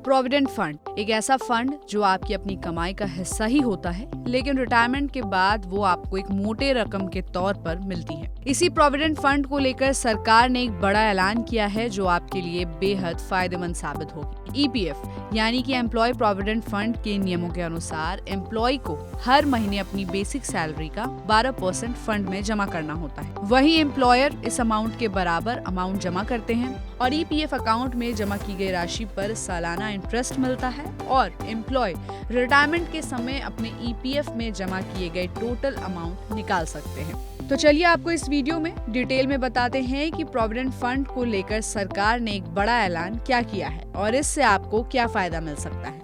Provident fund एक ऐसा fund जो आपकी अपनी कमाई का हिस्सा ही होता है, लेकिन रिटायरमेंट के बाद वो आपको एक मोटे रकम के तौर पर मिलती है। इसी प्रोविडेंट फंड को लेकर सरकार ने एक बड़ा ऐलान किया है जो आपके लिए बेहद फायदेमंद साबित होगी। ईपीएफ यानी कि एम्प्लॉय प्रोविडेंट फंड के नियमों के अनुसार एम्प्लॉय को हर महीने अपनी बेसिक सैलरी का 12% फंड में जमा करना होता है। वही एम्प्लॉयर इस अमाउंट के बराबर अमाउंट जमा करते हैं और ईपीएफ अकाउंट में जमा की गई राशि पर सालाना इंटरेस्ट मिलता है और एम्प्लॉय रिटायरमेंट के समय अपने ईपीएफ में जमा किए गए टोटल अमाउंट निकाल सकते हैं। तो चलिए आपको इस वीडियो में डिटेल में बताते हैं कि प्रोविडेंट फंड को लेकर सरकार ने एक बड़ा ऐलान क्या किया है और इससे आपको क्या फायदा मिल सकता है।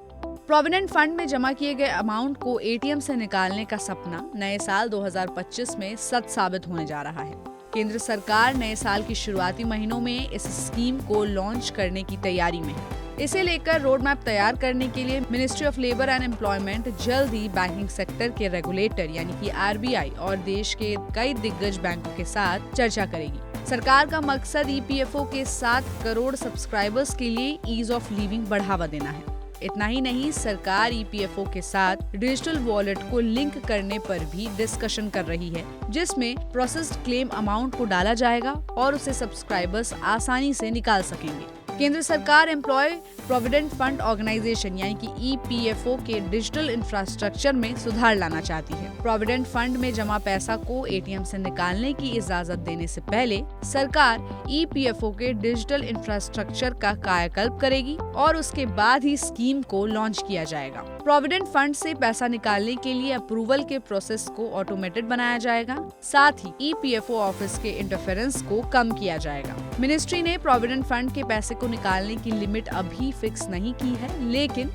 प्रोविडेंट फंड में जमा किए गए अमाउंट को एटीएम से निकालने का सपना नए साल 2025 में सच साबित होने जा रहा है। केंद्र सरकार नए साल की शुरुआती महीनों में इस स्कीम को लॉन्च करने की तैयारी में है। इसे लेकर रोड मैप तैयार करने के लिए ministry of labour and employment जल्द ही बैंकिंग सेक्टर के रेगुलेटर यानी कि आरबीआई और देश के कई दिग्गज बैंकों के साथ चर्चा करेगी। सरकार का मकसद ईपीएफओ के 7 करोड़ सब्सक्राइबर्स के लिए ईज ऑफ लिविंग बढ़ावा देना है। इतना ही नहीं, सरकार ईपीएफओ के साथ डिजिटल वॉलेट को लिंक करने पर भी डिस्कशन कर रही है, जिसमें प्रोसेस्ड क्लेम अमाउंट को डाला जाएगा और उसे सब्सक्राइबर्स आसानी से निकाल सकेंगे। केंद्र सरकार एम्प्लॉय प्रोविडेंट फंड ऑर्गेनाइजेशन यानी कि ईपीएफओ के डिजिटल इंफ्रास्ट्रक्चर में सुधार लाना चाहती है। प्रोविडेंट फंड में जमा पैसा को एटीएम से निकालने की इजाजत देने से पहले सरकार ईपीएफओ के डिजिटल इंफ्रास्ट्रक्चर का कायाकल्प करेगी और उसके बाद ही स्कीम को लॉन्च किया जाएगा। प्रोविडेंट फंड से पैसा निकालने के लिए अप्रूवल के प्रोसेस को ऑटोमेटेड बनाया जाएगा, साथ ही ईपीएफओ ऑफिस के इंटरफेरेंस को कम किया जाएगा। मिनिस्ट्री ने प्रोविडेंट फंड के पैसे को निकालने की लिमिट अभी फिक्स नहीं की है, लेकिन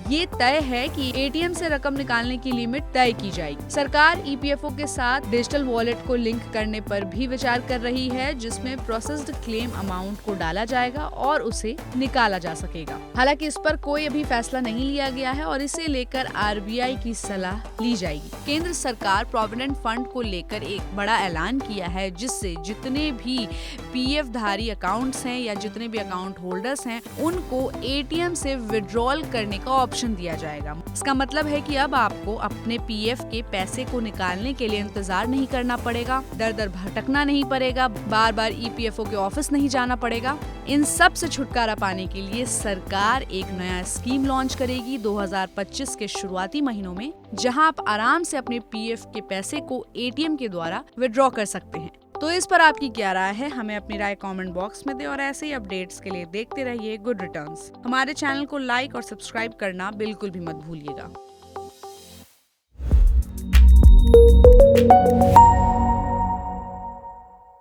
ये तय है कि एटीएम से रकम निकालने की लिमिट तय की जाएगी। सरकार ईपीएफओ के साथ डिजिटल वॉलेट को लिंक करने पर भी विचार कर रही है, जिसमें प्रोसेस्ड क्लेम अमाउंट को डाला जाएगा और उसे निकाला जा सकेगा। हालांकि इस पर कोई अभी फैसला नहीं लिया गया है और इसे लेकर आरबीआई की सलाह ली जाएगी। केंद्र सरकार प्रोविडेंट फंड को लेकर एक बड़ा ऐलान किया है, जिससे जितने भी पीएफ धारी अकाउंट्स हैं या जितने भी अकाउंट होल्डर्स हैं उनको एटीएम से विड्रॉल करने का ऑप्शन दिया जाएगा। इसका मतलब है कि अब आपको अपने पीएफ के पैसे को निकालने के लिए इंतजार नहीं करना पड़ेगा, दर दर भटकना नहीं पड़ेगा, बार बार ईपीएफओ के ऑफिस नहीं जाना पड़ेगा। इन सब से छुटकारा पाने के लिए सरकार एक नया स्कीम लॉन्च करेगी 2025 के शुरुआती महीनों में, जहां आप आराम से अपने पीएफ के पैसे को एटीएम के द्वारा विड्रॉ कर सकते हैं। तो इस पर आपकी क्या राय है, हमें अपनी राय कमेंट बॉक्स में दें और ऐसे ही अपडेट्स के लिए देखते रहिए गुड रिटर्न्स। हमारे चैनल को लाइक और सब्सक्राइब करना बिल्कुल भी मत भूलिएगा।